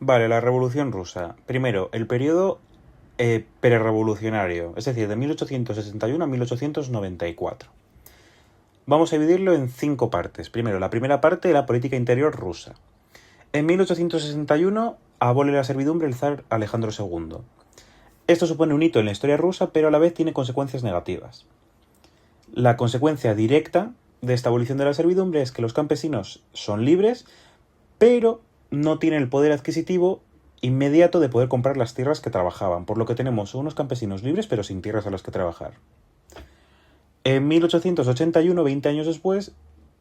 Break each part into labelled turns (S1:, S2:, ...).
S1: Vale, la Revolución Rusa. Primero, el periodo prerevolucionario, es decir, de 1861 a 1894. Vamos a dividirlo en 5 partes. Primero, la primera parte, la política interior rusa. En 1861 abole la servidumbre el zar Alejandro II. Esto supone un hito en la historia rusa, pero a la vez tiene consecuencias negativas. La consecuencia directa de esta abolición de la servidumbre es que los campesinos son libres, pero no tienen el poder adquisitivo inmediato de poder comprar las tierras que trabajaban, por lo que tenemos unos campesinos libres pero sin tierras a las que trabajar. En 1881, 20 años después,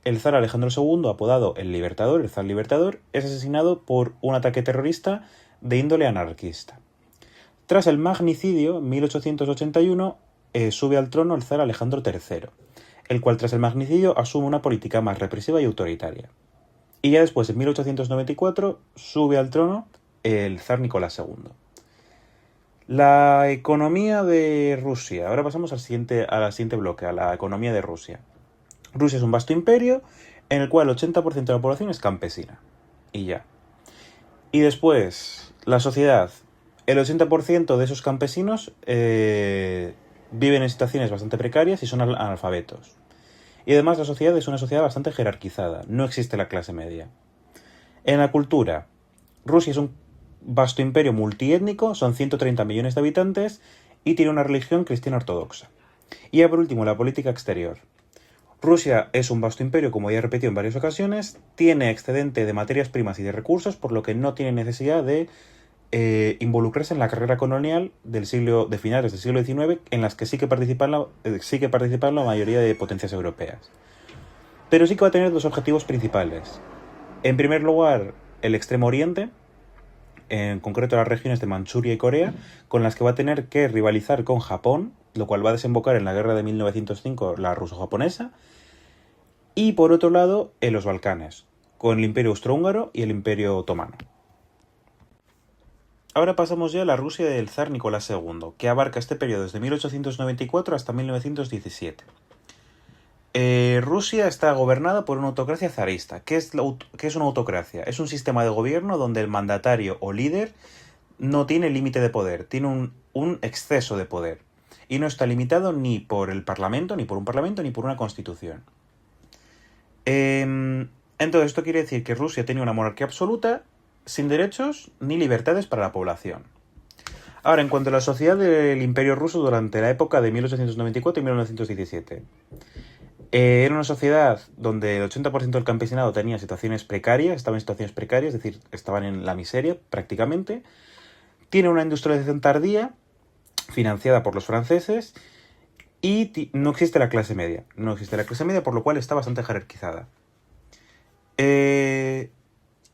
S1: el zar Alejandro II, apodado el Libertador, el zar Libertador, es asesinado por un ataque terrorista de índole anarquista. Tras el magnicidio, en 1881, sube al trono el zar Alejandro III, el cual tras el magnicidio asume una política más represiva y autoritaria. Y ya después, en 1894, sube al trono el zar Nicolás II. La economía de Rusia. Ahora pasamos al siguiente bloque, a la economía de Rusia. Rusia es un vasto imperio en el cual el 80% de la población es campesina. Y ya. Y después, la sociedad. El 80% de esos campesinos viven en situaciones bastante precarias y son analfabetos. Y además la sociedad es una sociedad bastante jerarquizada. No existe la clase media. En la cultura, Rusia es un vasto imperio multiétnico, son 130 millones de habitantes y tiene una religión cristiana ortodoxa. Y ya por último, la política exterior. Rusia es un vasto imperio, como ya he repetido en varias ocasiones, tiene excedente de materias primas y de recursos, por lo que no tiene necesidad de involucrarse en la carrera colonial de finales del siglo XIX, en las que sí que participan la mayoría de potencias europeas. Pero sí que va a tener dos objetivos principales. En primer lugar, el Extremo Oriente, en concreto las regiones de Manchuria y Corea, con las que va a tener que rivalizar con Japón, lo cual va a desembocar en la guerra de 1905, la ruso-japonesa, y por otro lado, en los Balcanes, con el Imperio Austrohúngaro y el Imperio Otomano. Ahora pasamos ya a la Rusia del zar Nicolás II, que abarca este periodo desde 1894 hasta 1917. Rusia está gobernada por una autocracia zarista. ¿Qué es una autocracia? Es un sistema de gobierno donde el mandatario o líder no tiene límite de poder, tiene un exceso de poder. Y no está limitado ni por el Parlamento, ni por un Parlamento, ni por una Constitución. Entonces, esto quiere decir que Rusia tenía una monarquía absoluta, sin derechos ni libertades para la población. Ahora, en cuanto a la sociedad del Imperio Ruso durante la época de 1894 y 1917. Era una sociedad donde el 80% del campesinado tenía situaciones precarias, estaban en situaciones precarias, es decir, estaban en la miseria prácticamente. Tiene una industrialización tardía, financiada por los franceses, y no existe la clase media. No existe la clase media, por lo cual está bastante jerarquizada.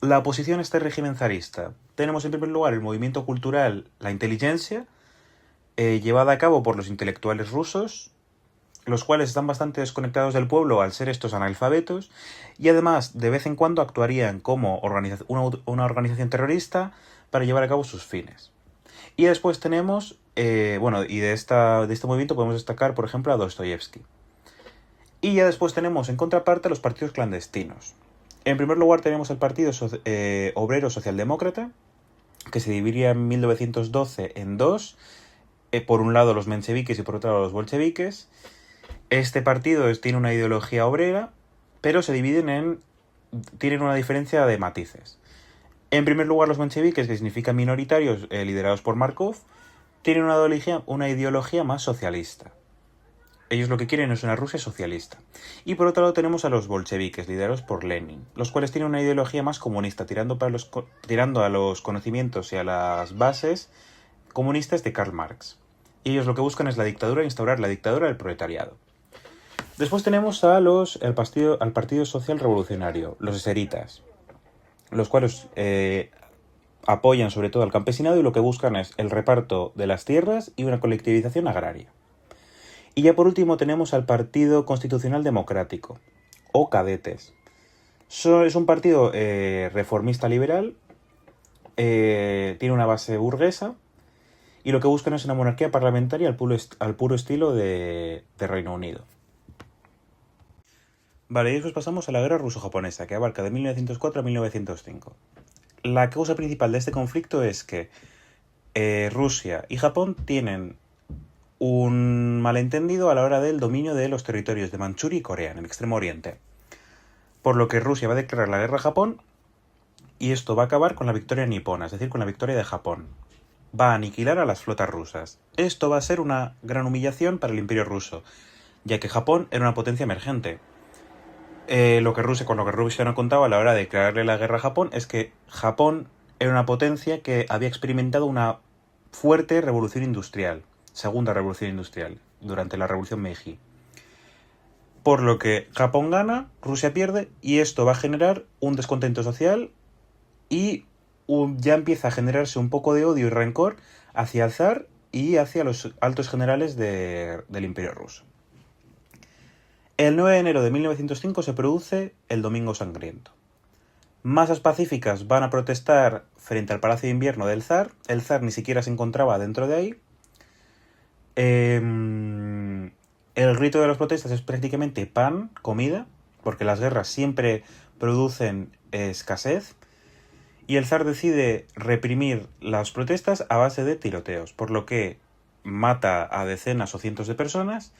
S1: La oposición a este régimen zarista. Tenemos en primer lugar el movimiento cultural La Inteligencia, llevada a cabo por los intelectuales rusos, los cuales están bastante desconectados del pueblo al ser estos analfabetos, y además de vez en cuando actuarían como una organización terrorista para llevar a cabo sus fines. Y después tenemos, y de este movimiento podemos destacar, por ejemplo, a Dostoyevsky. Y ya después tenemos en contraparte los partidos clandestinos. En primer lugar tenemos el Partido Obrero Socialdemócrata, que se dividía en 1912 en dos, por un lado los mencheviques y por otro lado los bolcheviques. Este partido tiene una ideología obrera, pero tienen una diferencia de matices. En primer lugar, los mencheviques, que significan minoritarios, liderados por Markov, tienen una ideología más socialista. Ellos lo que quieren es una Rusia socialista. Y por otro lado tenemos a los bolcheviques, liderados por Lenin, los cuales tienen una ideología más comunista, tirando a los conocimientos y a las bases comunistas de Karl Marx. Y ellos lo que buscan es instaurar la dictadura del proletariado. Después tenemos al Partido Social Revolucionario, los eseritas, los cuales apoyan sobre todo al campesinado y lo que buscan es el reparto de las tierras y una colectivización agraria. Y ya por último tenemos al Partido Constitucional Democrático, o Cadetes. Es un partido reformista liberal, tiene una base burguesa y lo que buscan es una monarquía parlamentaria al puro estilo de Reino Unido. Vale, y después pasamos a la guerra ruso-japonesa, que abarca de 1904 a 1905. la causa principal de este conflicto es que Rusia y Japón tienen un malentendido a la hora del dominio de los territorios de Manchuria y Corea, en el Extremo Oriente. Por lo que Rusia va a declarar la guerra a Japón y esto va a acabar con la victoria nipona, es decir, con la victoria de Japón. Va a aniquilar a las flotas rusas. Esto va a ser una gran humillación para el Imperio ruso, ya que Japón era una potencia emergente. Con lo que Rusia no contaba a la hora de declararle la guerra a Japón es que Japón era una potencia que había experimentado una fuerte revolución industrial, segunda revolución industrial, durante la revolución Meiji. Por lo que Japón gana, Rusia pierde, y esto va a generar un descontento social y ya empieza a generarse un poco de odio y rencor hacia el zar y hacia los altos generales del Imperio ruso. El 9 de enero de 1905 se produce el Domingo Sangriento. Masas pacíficas van a protestar frente al Palacio de Invierno del zar. El zar ni siquiera se encontraba dentro de ahí. El rito de las protestas es prácticamente pan, comida, porque las guerras siempre producen escasez. Y el zar decide reprimir las protestas a base de tiroteos, por lo que mata a decenas o cientos de personas.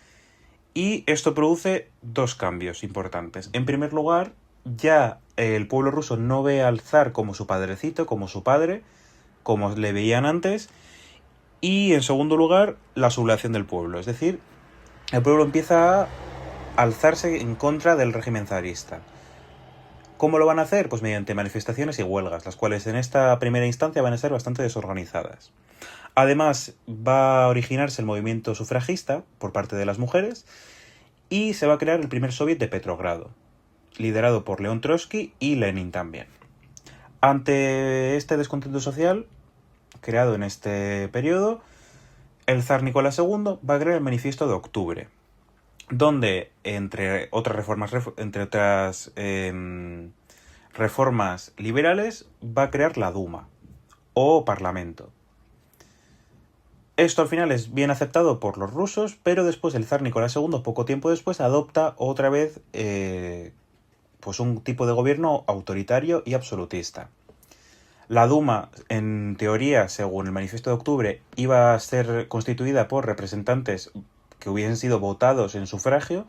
S1: Y esto produce dos cambios importantes. En primer lugar, ya el pueblo ruso no ve al zar como su padrecito, como su padre, como le veían antes. Y en segundo lugar, la sublevación del pueblo. Es decir, el pueblo empieza a alzarse en contra del régimen zarista. ¿Cómo lo van a hacer? Pues mediante manifestaciones y huelgas, las cuales en esta primera instancia van a ser bastante desorganizadas. Además, va a originarse el movimiento sufragista por parte de las mujeres y se va a crear el primer soviet de Petrogrado, liderado por León Trotsky y Lenin también. Ante este descontento social creado en este periodo, el zar Nicolás II va a crear el Manifiesto de Octubre, donde, entre otras reformas liberales, va a crear la Duma, o Parlamento. Esto al final es bien aceptado por los rusos, pero después el zar Nicolás II, poco tiempo después, adopta otra vez pues un tipo de gobierno autoritario y absolutista. La Duma, en teoría, según el Manifiesto de Octubre, iba a ser constituida por representantes que hubiesen sido votados en sufragio,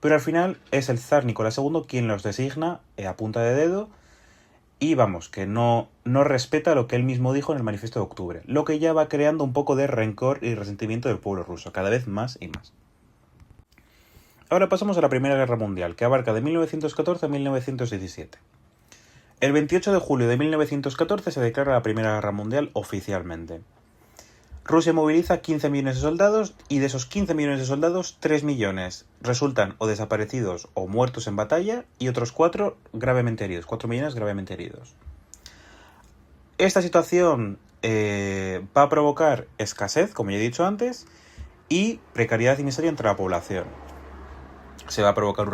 S1: pero al final es el zar Nicolás II quien los designa a punta de dedo y vamos, que no respeta lo que él mismo dijo en el Manifiesto de Octubre, lo que ya va creando un poco de rencor y resentimiento del pueblo ruso, cada vez más y más. Ahora pasamos a la Primera Guerra Mundial, que abarca de 1914 a 1917. El 28 de julio de 1914 se declara la Primera Guerra Mundial oficialmente. Rusia moviliza 15 millones de soldados y de esos 15 millones de soldados, 3 millones resultan o desaparecidos o muertos en batalla y otros 4 gravemente heridos, 4 millones gravemente heridos. Esta situación va a provocar escasez, como ya he dicho antes, y precariedad y miseria entre la población. Se va a provocar un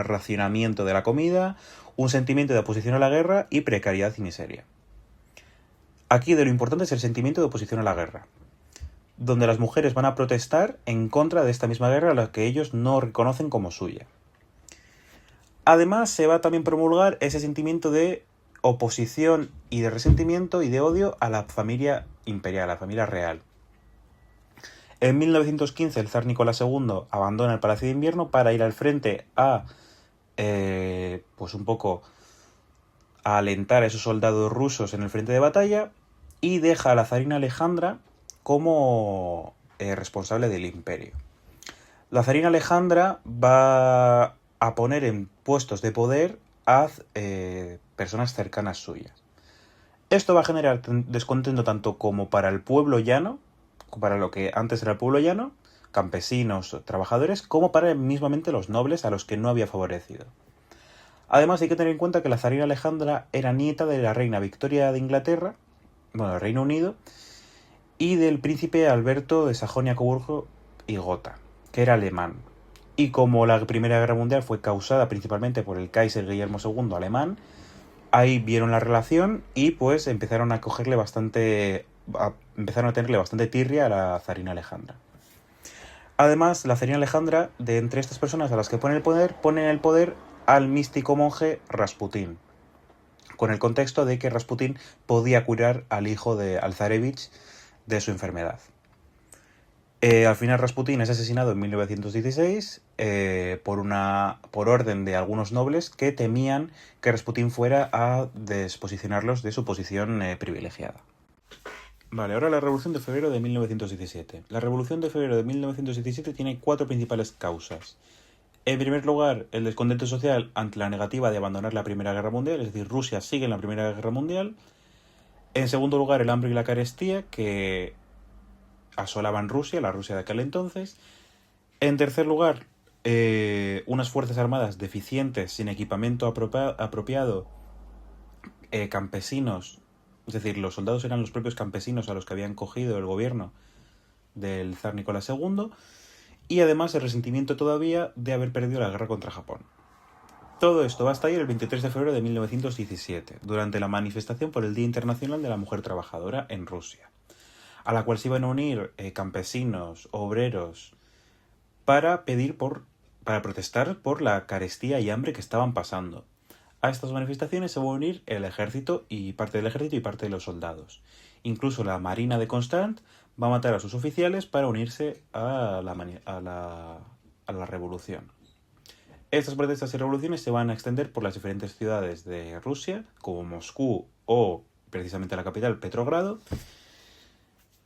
S1: racionamiento de la comida, un sentimiento de oposición a la guerra y precariedad y miseria. Aquí de lo importante es el sentimiento de oposición a la guerra, donde las mujeres van a protestar en contra de esta misma guerra a la que ellos no reconocen como suya. Además, se va a también promulgar ese sentimiento de oposición y de resentimiento y de odio a la familia imperial, a la familia real. En 1915 el zar Nicolás II abandona el Palacio de Invierno para ir al frente a pues un poco a alentar a esos soldados rusos en el frente de batalla y deja a la zarina Alejandra como responsable del imperio. La zarina Alejandra va a poner en puestos de poder a personas cercanas suyas. Esto va a generar descontento tanto como para el pueblo llano, para lo que antes era el pueblo llano, campesinos, trabajadores, como para mismamente los nobles a los que no había favorecido. Además hay que tener en cuenta que la zarina Alejandra era nieta de la reina Victoria de Inglaterra, bueno, del Reino Unido, y del príncipe Alberto de Sajonia-Coburgo y Gotha, que era alemán. Y como la Primera Guerra Mundial fue causada principalmente por el Kaiser Guillermo II alemán, ahí vieron la relación y pues empezaron a tenerle bastante tirria a la zarina Alejandra. Además, la zarina Alejandra, de entre estas personas a las que pone en el poder al místico monje Rasputín, con el contexto de que Rasputín podía curar al hijo al zarevich de su enfermedad. Al final Rasputín es asesinado en 1916 por orden de algunos nobles que temían que Rasputín fuera a desposicionarlos de su posición privilegiada. Vale, ahora la Revolución de Febrero de 1917. La Revolución de Febrero de 1917 tiene 4 principales causas. En primer lugar, el descontento social ante la negativa de abandonar la Primera Guerra Mundial, es decir, Rusia sigue en la Primera Guerra Mundial. En segundo lugar, el hambre y la carestía que asolaban Rusia, la Rusia de aquel entonces. En tercer lugar, unas fuerzas armadas deficientes, sin equipamiento apropiado, campesinos, es decir, los soldados eran los propios campesinos a los que habían cogido el gobierno del zar Nicolás II, y además el resentimiento todavía de haber perdido la guerra contra Japón. Todo esto va a estallar el 23 de febrero de 1917, durante la manifestación por el Día Internacional de la Mujer Trabajadora en Rusia, a la cual se iban a unir campesinos, obreros, para protestar por la carestía y hambre que estaban pasando. A estas manifestaciones se va a unir el ejército y parte del ejército y parte de los soldados. Incluso la Marina de Constant va a matar a sus oficiales para unirse a la revolución. Estas protestas y revoluciones se van a extender por las diferentes ciudades de Rusia, como Moscú o precisamente la capital, Petrogrado.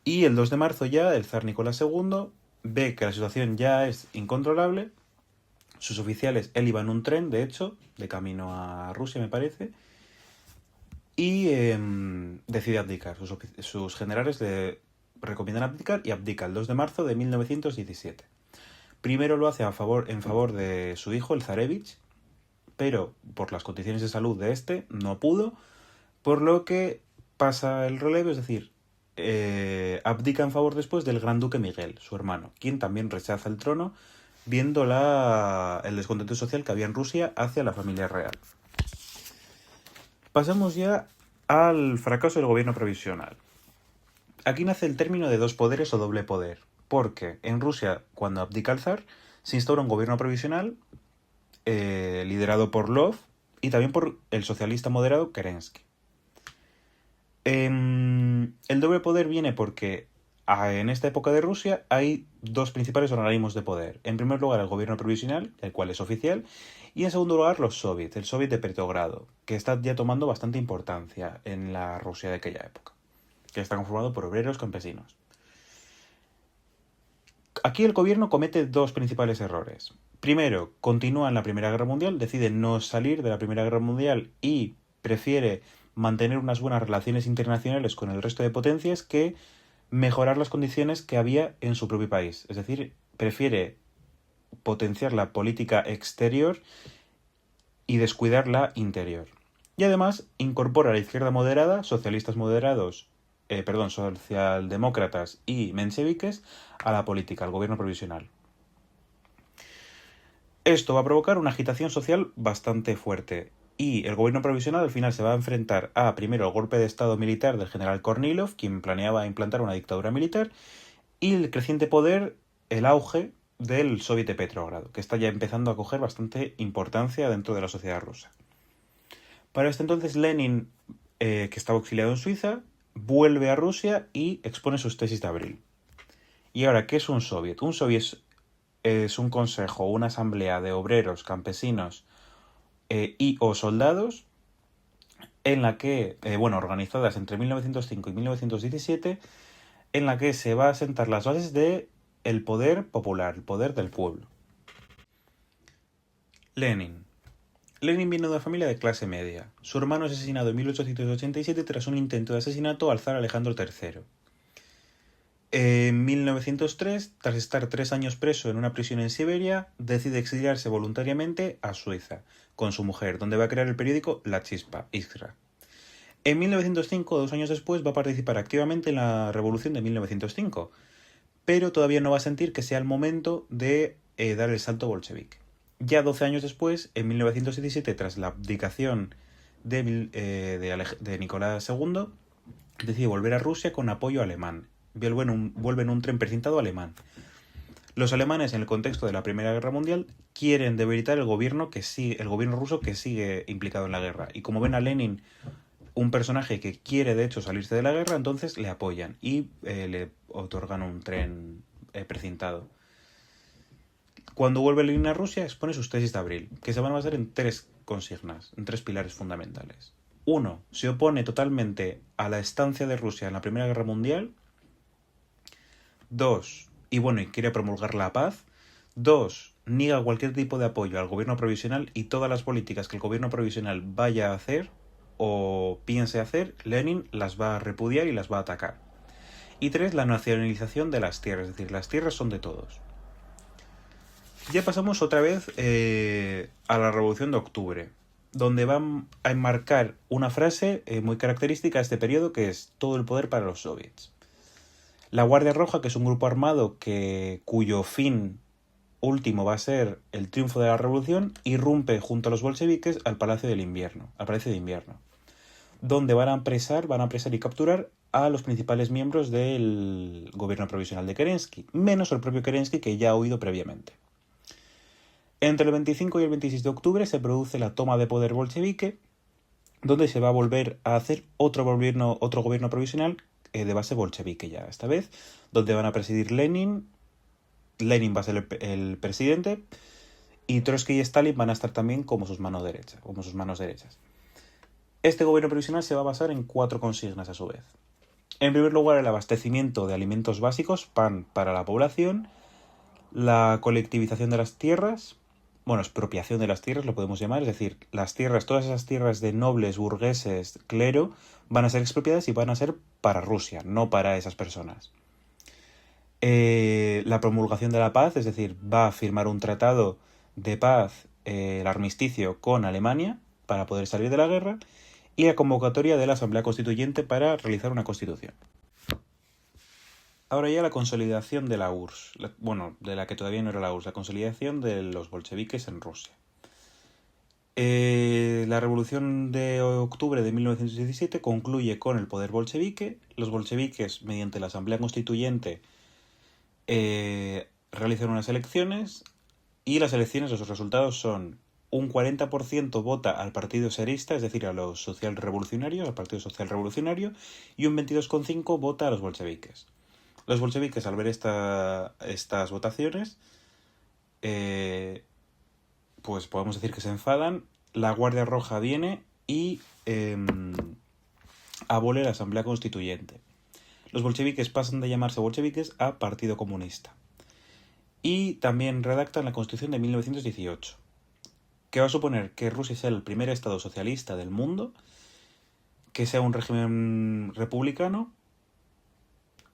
S1: Y el 2 de marzo ya el zar Nicolás II ve que la situación ya es incontrolable. Sus oficiales, él iba en un tren, de hecho, de camino a Rusia, me parece, y decide abdicar. Sus generales le recomiendan abdicar y abdica el 2 de marzo de 1917. Primero lo hace en favor de su hijo, el zarevich, pero por las condiciones de salud de este no pudo, por lo que pasa el relevo, es decir, abdica en favor después del gran duque Miguel, su hermano, quien también rechaza el trono, viendo el descontento social que había en Rusia hacia la familia real. Pasamos ya al fracaso del gobierno provisional. Aquí nace el término de dos poderes o doble poder, porque en Rusia, cuando abdica el zar, se instaura un gobierno provisional liderado por Lvov y también por el socialista moderado Kerensky. El doble poder viene porque en esta época de Rusia hay dos principales organismos de poder. En primer lugar, el gobierno provisional, el cual es oficial, y en segundo lugar, los soviets, el soviet de Petrogrado, que está ya tomando bastante importancia en la Rusia de aquella época, que está conformado por obreros campesinos. Aquí el gobierno comete dos principales errores. Primero, continúa en la Primera Guerra Mundial, decide no salir de la Primera Guerra Mundial y prefiere mantener unas buenas relaciones internacionales con el resto de potencias que mejorar las condiciones que había en su propio país. Es decir, prefiere potenciar la política exterior y descuidar la interior. Y además incorpora a la izquierda moderada, socialistas moderados, socialdemócratas y mencheviques a la política, al gobierno provisional. Esto va a provocar una agitación social bastante fuerte y el gobierno provisional al final se va a enfrentar a, primero, el golpe de estado militar del general Kornilov, quien planeaba implantar una dictadura militar, y el creciente poder, el auge del Soviet de Petrogrado, que está ya empezando a coger bastante importancia dentro de la sociedad rusa. Para este entonces Lenin, que estaba exiliado en Suiza, vuelve a Rusia y expone sus tesis de abril. Y ahora, ¿qué es un soviet? Un soviet es un consejo, una asamblea de obreros, campesinos y o soldados en la que, organizadas entre 1905 y 1917, en la que se va a sentar las bases de el poder popular, el poder del pueblo. Lenin. Lenin viene de una familia de clase media. Su hermano es asesinado en 1887 tras un intento de asesinato al zar Alejandro III. En 1903, tras estar 3 años preso en una prisión en Siberia, decide exiliarse voluntariamente a Suiza, con su mujer, donde va a crear el periódico La Chispa, Iskra. En 1905, 2 años después, va a participar activamente en la revolución de 1905, pero todavía no va a sentir que sea el momento de dar el salto bolchevique. Ya 12 años después, en 1917, tras la abdicación de Nicolás II, decide volver a Rusia con apoyo alemán. Vuelve en un tren precintado alemán. Los alemanes, en el contexto de la Primera Guerra Mundial, quieren debilitar el gobierno ruso que sigue implicado en la guerra. Y como ven a Lenin un personaje que quiere de hecho salirse de la guerra, entonces le apoyan y le otorgan un tren precintado. Cuando vuelve Lenin a Rusia, expone sus tesis de abril, que se van a basar en 3 consignas, en 3 pilares fundamentales. 1. Se opone totalmente a la estancia de Rusia en la Primera Guerra Mundial. 2. Y quiere promulgar la paz. 2. Niega cualquier tipo de apoyo al gobierno provisional y todas las políticas que el gobierno provisional vaya a hacer o piense hacer, Lenin las va a repudiar y las va a atacar. Y 3. La nacionalización de las tierras, es decir, las tierras son de todos. Ya pasamos otra vez a la Revolución de Octubre, donde van a enmarcar una frase muy característica de este periodo, que es todo el poder para los soviets. La Guardia Roja, que es un grupo armado cuyo fin último va a ser el triunfo de la revolución, irrumpe junto a los bolcheviques al Palacio de Invierno, donde van a apresar y capturar a los principales miembros del gobierno provisional de Kerensky, menos el propio Kerensky, que ya ha oído previamente. Entre el 25 y el 26 de octubre se produce la toma de poder bolchevique, donde se va a volver a hacer otro gobierno provisional de base bolchevique ya, esta vez, donde van a presidir Lenin va a ser el presidente, y Trotsky y Stalin van a estar también como sus manos derechas. Este gobierno provisional se va a basar en 4 consignas a su vez. En primer lugar, el abastecimiento de alimentos básicos, pan para la población, la colectivización de las tierras, expropiación de las tierras lo podemos llamar, es decir, las tierras, todas esas tierras de nobles, burgueses, clero, van a ser expropiadas y van a ser para Rusia, no para esas personas. La promulgación de la paz, es decir, va a firmar un tratado de paz, el armisticio con Alemania, para poder salir de la guerra, y la convocatoria de la Asamblea Constituyente para realizar una constitución. Ahora ya la consolidación de la URSS, de la que todavía no era la URSS, la consolidación de los bolcheviques en Rusia. La revolución de octubre de 1917 concluye con el poder bolchevique. Los bolcheviques, mediante la Asamblea Constituyente, realizan unas elecciones, y las elecciones, los resultados son: un 40% vota al Partido Zarista, es decir, a los socialrevolucionarios, al Partido Social Revolucionario, y un 22,5% vota a los bolcheviques. Los bolcheviques, al ver estas votaciones, pues podemos decir que se enfadan. La Guardia Roja viene y abole la Asamblea Constituyente. Los bolcheviques pasan de llamarse bolcheviques a Partido Comunista. Y también redactan la Constitución de 1918, que va a suponer que Rusia sea el primer estado socialista del mundo, que sea un régimen republicano,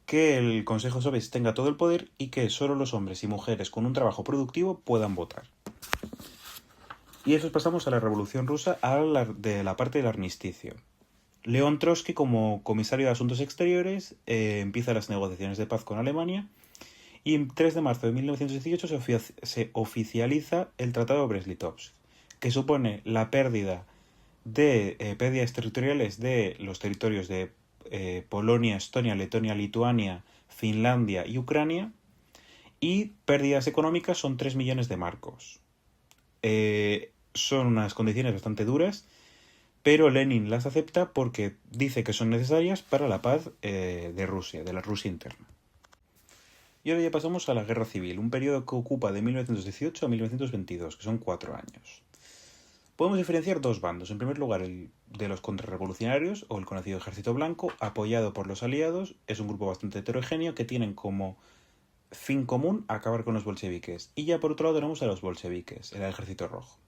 S1: que el Consejo Soviético tenga todo el poder y que solo los hombres y mujeres con un trabajo productivo puedan votar. Y eso pasamos a la Revolución Rusa, de la parte del armisticio. León Trotsky, como comisario de Asuntos Exteriores, empieza las negociaciones de paz con Alemania, y el 3 de marzo de 1918 se oficializa el Tratado de Brest-Litovsk, que supone la pérdida de pérdidas territoriales de los territorios de Polonia, Estonia, Letonia, Lituania, Finlandia y Ucrania, y pérdidas económicas son 3 millones de marcos. Son unas condiciones bastante duras, pero Lenin las acepta porque dice que son necesarias para la paz de Rusia, de la Rusia interna. Y ahora ya pasamos a la Guerra Civil, un periodo que ocupa de 1918 a 1922, que son 4 años. Podemos diferenciar 2 bandos. En primer lugar, el de los contrarrevolucionarios, o el conocido Ejército Blanco, apoyado por los aliados. Es un grupo bastante heterogéneo que tienen como fin común acabar con los bolcheviques. Y ya por otro lado tenemos a los bolcheviques, el Ejército Rojo.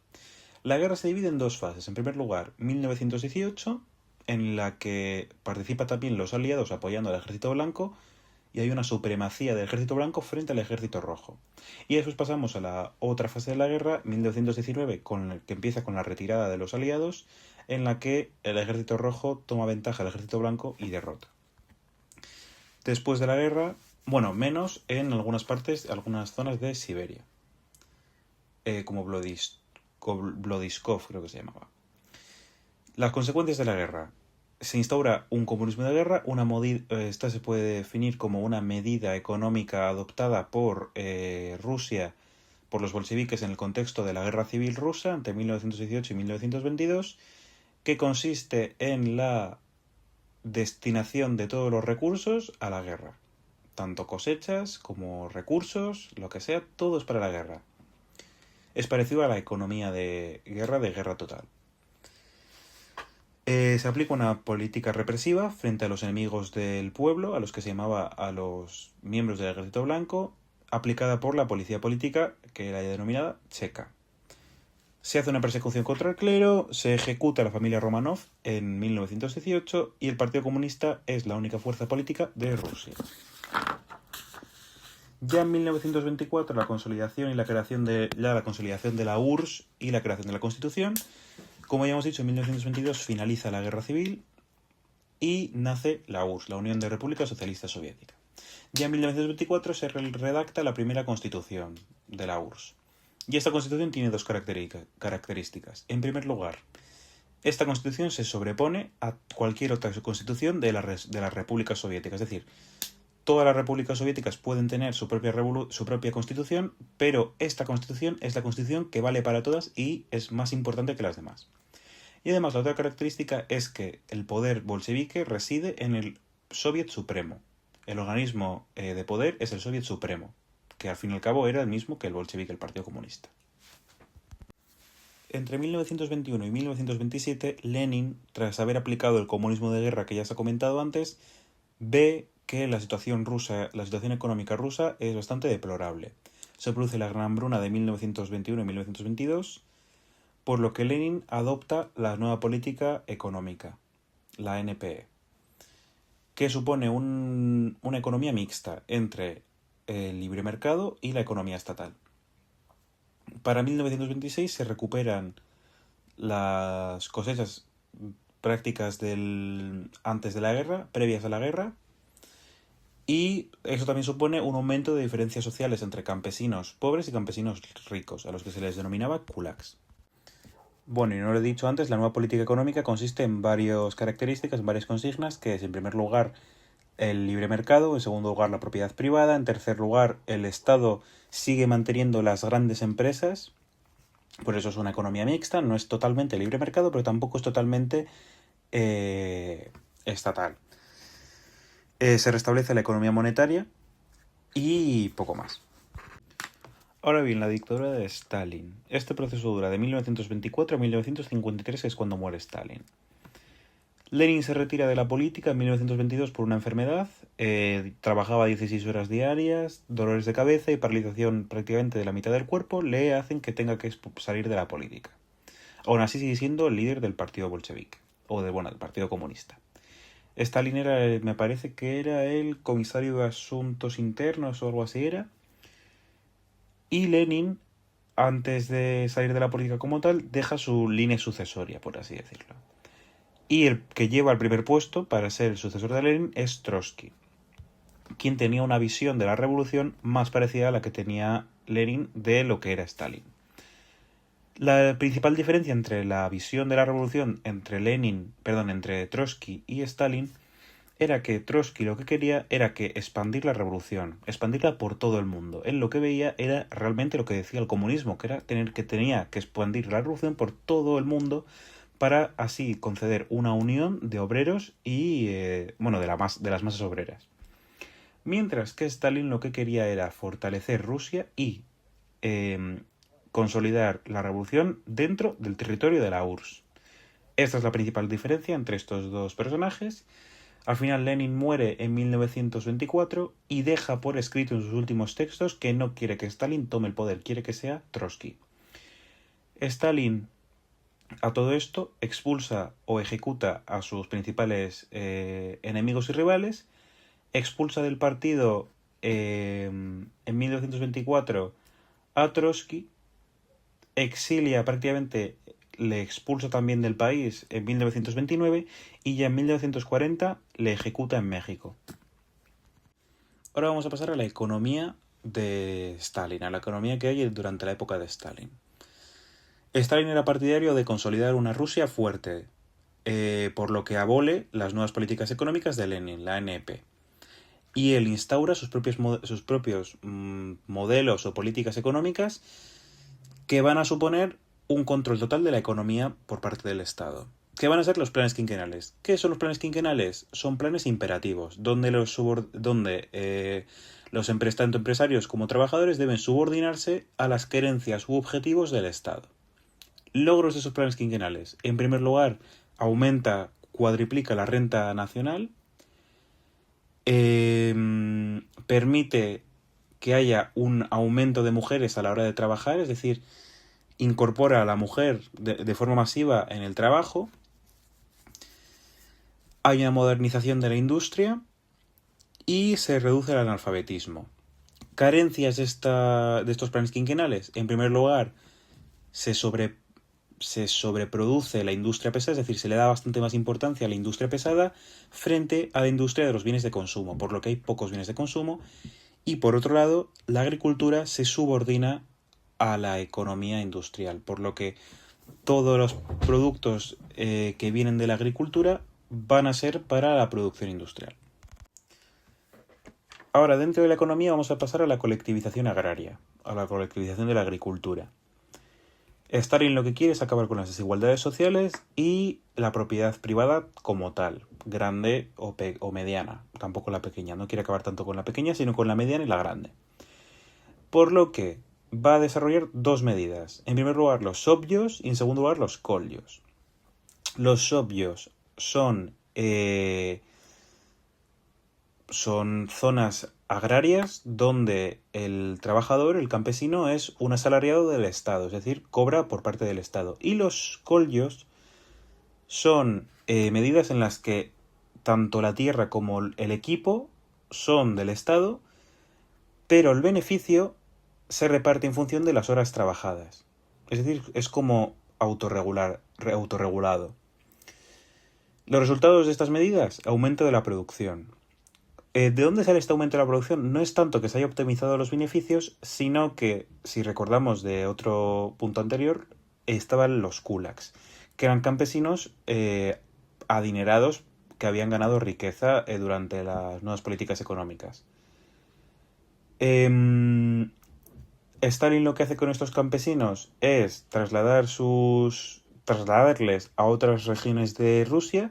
S1: La guerra se divide en 2 fases. En primer lugar, 1918, en la que participan también los aliados apoyando al Ejército Blanco, y hay una supremacía del Ejército Blanco frente al Ejército Rojo. Y después pasamos a la otra fase de la guerra, 1919, que empieza con la retirada de los aliados, en la que el Ejército Rojo toma ventaja del Ejército Blanco y derrota. Después de la guerra, menos en algunas zonas de Siberia, como Vlodiskov creo que se llamaba. Las consecuencias de la guerra. se instaura un comunismo de guerra. Esta se puede definir como una medida económica adoptada por Rusia, por los bolcheviques en el contexto de la guerra civil rusa entre 1918 y 1922, que consiste en la destinación de todos los recursos a la guerra. Tanto cosechas como recursos, lo que sea, todo es para la guerra. Es parecido a la economía de guerra total. Se aplica una política represiva frente a los enemigos del pueblo, a los que se llamaba a los miembros del Ejército Blanco, aplicada por la policía política, que era denominada checa. Se hace una persecución contra el clero, se ejecuta a la familia Romanov en 1918 y el Partido Comunista es la única fuerza política de Rusia. Ya en 1924 la consolidación de la URSS y la creación de la Constitución. Como ya hemos dicho, en 1922 finaliza la Guerra Civil y nace la URSS, la Unión de Repúblicas Socialistas Soviéticas. Ya en 1924 se redacta la primera Constitución de la URSS. Y esta Constitución tiene dos características. En primer lugar, esta Constitución se sobrepone a cualquier otra constitución de las repúblicas soviéticas. Es decir, todas las repúblicas soviéticas pueden tener su propia constitución, pero esta constitución es la constitución que vale para todas y es más importante que las demás. Y además la otra característica es que el poder bolchevique reside en el Soviet Supremo. El organismo de poder es el Soviet Supremo, que al fin y al cabo era el mismo que el bolchevique, el Partido Comunista. Entre 1921 y 1927, Lenin, tras haber aplicado el comunismo de guerra que ya se ha comentado antes, ve que la situación económica rusa es bastante deplorable. Se produce la Gran Hambruna de 1921 y 1922, por lo que Lenin adopta la nueva política económica, la NPE, que supone una economía mixta entre el libre mercado y la economía estatal. Para 1926 se recuperan las cosechas prácticas antes de la guerra, previas a la guerra, y eso también supone un aumento de diferencias sociales entre campesinos pobres y campesinos ricos, a los que se les denominaba kulaks. Bueno, y no lo he dicho antes, la nueva política económica consiste en varias características, en varias consignas, que es en primer lugar el libre mercado, en segundo lugar la propiedad privada, en tercer lugar el Estado sigue manteniendo las grandes empresas, por eso es una economía mixta, no es totalmente libre mercado, pero tampoco es totalmente estatal. Se restablece la economía monetaria y poco más. Ahora bien, la dictadura de Stalin. Este proceso dura de 1924 a 1953, que es cuando muere Stalin. Lenin se retira de la política en 1922 por una enfermedad, trabajaba 16 horas diarias, dolores de cabeza y paralización prácticamente de la mitad del cuerpo le hacen que tenga que salir de la política. Aún así sigue siendo el líder del partido bolchevique, del partido comunista. Stalin me parece que era el comisario de Asuntos Internos o algo así era. Y Lenin, antes de salir de la política como tal, deja su línea sucesoria, por así decirlo. Y el que lleva el primer puesto para ser el sucesor de Lenin es Trotsky, quien tenía una visión de la revolución más parecida a la que tenía Lenin de lo que era Stalin. La principal diferencia entre la visión de la revolución entre Trotsky y Stalin era que Trotsky lo que quería era que expandir la revolución, expandirla por todo el mundo. Él lo que veía era realmente lo que decía el comunismo, que era tenía que expandir la revolución por todo el mundo para así conceder una unión de obreros y de las masas obreras. Mientras que Stalin lo que quería era fortalecer Rusia y consolidar la revolución dentro del territorio de la URSS. Esta es la principal diferencia entre estos dos personajes. Al final Lenin muere en 1924 y deja por escrito en sus últimos textos que no quiere que Stalin tome el poder, quiere que sea Trotsky. Stalin, a todo esto, expulsa o ejecuta a sus principales enemigos y rivales, expulsa del partido en 1924 a Trotsky, le expulsa también del país en 1929 y ya en 1940 le ejecuta en México. Ahora vamos a pasar a la economía de Stalin, a la economía que hay durante la época de Stalin. Stalin era partidario de consolidar una Rusia fuerte, por lo que abole las nuevas políticas económicas de Lenin, la NEP. Y él instaura sus propios modelos o políticas económicas que van a suponer un control total de la economía por parte del Estado. ¿Qué van a ser los planes quinquenales? ¿Qué son los planes quinquenales? Son planes imperativos, donde tanto empresarios como trabajadores deben subordinarse a las querencias u objetivos del Estado. Logros de esos planes quinquenales. En primer lugar, cuadriplica la renta nacional, permite que haya un aumento de mujeres a la hora de trabajar, es decir, incorpora a la mujer de forma masiva en el trabajo. Hay una modernización de la industria y se reduce el analfabetismo. Carencias de estos planes quinquenales. En primer lugar, se sobreproduce la industria pesada, es decir, se le da bastante más importancia a la industria pesada frente a la industria de los bienes de consumo, por lo que hay pocos bienes de consumo. Y por otro lado, la agricultura se subordina a la economía industrial, por lo que todos los productos que vienen de la agricultura van a ser para la producción industrial. Ahora, dentro de la economía vamos a pasar a la colectivización agraria, a la colectivización de la agricultura. Stalin lo que quiere es acabar con las desigualdades sociales y la propiedad privada como tal, grande o mediana, tampoco la pequeña. No quiere acabar tanto con la pequeña, sino con la mediana y la grande. Por lo que va a desarrollar dos medidas. En primer lugar, los sovjos y en segundo lugar, los kolhos. Los sovjos son zonas agrarias donde el trabajador, el campesino, es un asalariado del Estado, es decir, cobra por parte del Estado. Y los kolhos son medidas en las que tanto la tierra como el equipo son del Estado, pero el beneficio se reparte en función de las horas trabajadas. Es decir, es como autorregulado. Los resultados de estas medidas: aumento de la producción. ¿De dónde sale este aumento de la producción? No es tanto que se haya optimizado los beneficios, sino que, si recordamos de otro punto anterior, estaban los kulaks, que eran campesinos adinerados que habían ganado riqueza durante las nuevas políticas económicas. Stalin lo que hace con estos campesinos es trasladarles a otras regiones de Rusia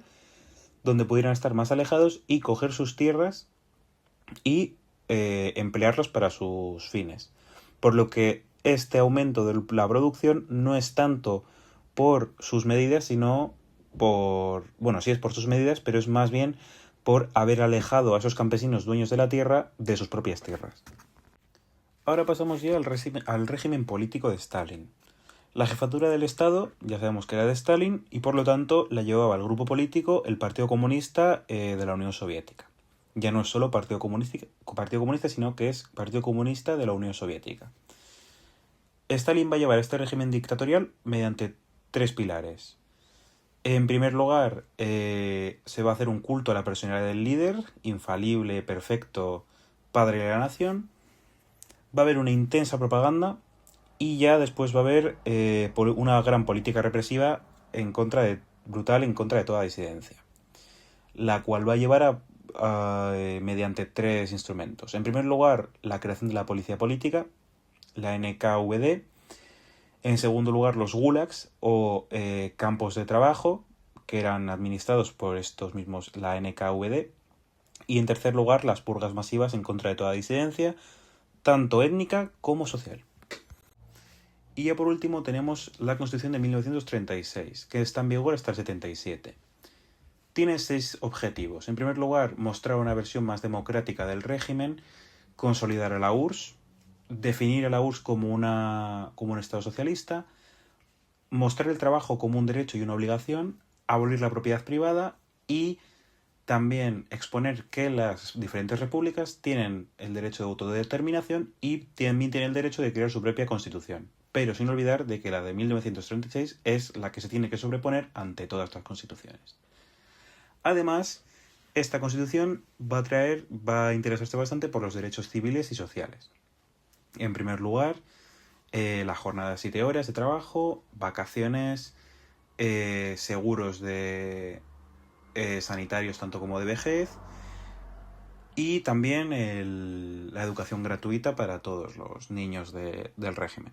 S1: donde pudieran estar más alejados y coger sus tierras y emplearlos para sus fines. Por lo que este aumento de la producción no es tanto por sus medidas, sino sí es por sus medidas, pero es más bien por haber alejado a esos campesinos dueños de la tierra de sus propias tierras. Ahora pasamos ya al régimen político de Stalin. La jefatura del Estado ya sabemos que era de Stalin y por lo tanto la llevaba el grupo político, el Partido Comunista de la Unión Soviética. Ya no es solo Partido Comunista, sino que es Partido Comunista de la Unión Soviética. Stalin va a llevar este régimen dictatorial mediante tres pilares. En primer lugar, se va a hacer un culto a la personalidad del líder, infalible, perfecto, padre de la nación. Va a haber una intensa propaganda y ya después va a haber una gran política represiva brutal en contra de toda disidencia, la cual va a llevar mediante tres instrumentos. En primer lugar, la creación de la policía política, la NKVD. En segundo lugar, los gulags o campos de trabajo, que eran administrados por estos mismos, la NKVD. Y en tercer lugar, las purgas masivas en contra de toda disidencia, tanto étnica como social. Y ya por último tenemos la Constitución de 1936, que está en vigor hasta el 77. Tiene 6 objetivos. En primer lugar, mostrar una versión más democrática del régimen, consolidar a la URSS, definir a la URSS como un Estado socialista, mostrar el trabajo como un derecho y una obligación, abolir la propiedad privada y también exponer que las diferentes repúblicas tienen el derecho de autodeterminación y también tienen el derecho de crear su propia constitución. Pero sin olvidar de que la de 1936 es la que se tiene que sobreponer ante todas las constituciones. Además, esta constitución va a interesarse bastante por los derechos civiles y sociales. En primer lugar, la jornada de 7 horas de trabajo, vacaciones, seguros sanitarios tanto como de vejez, y también la educación gratuita para todos los niños del régimen.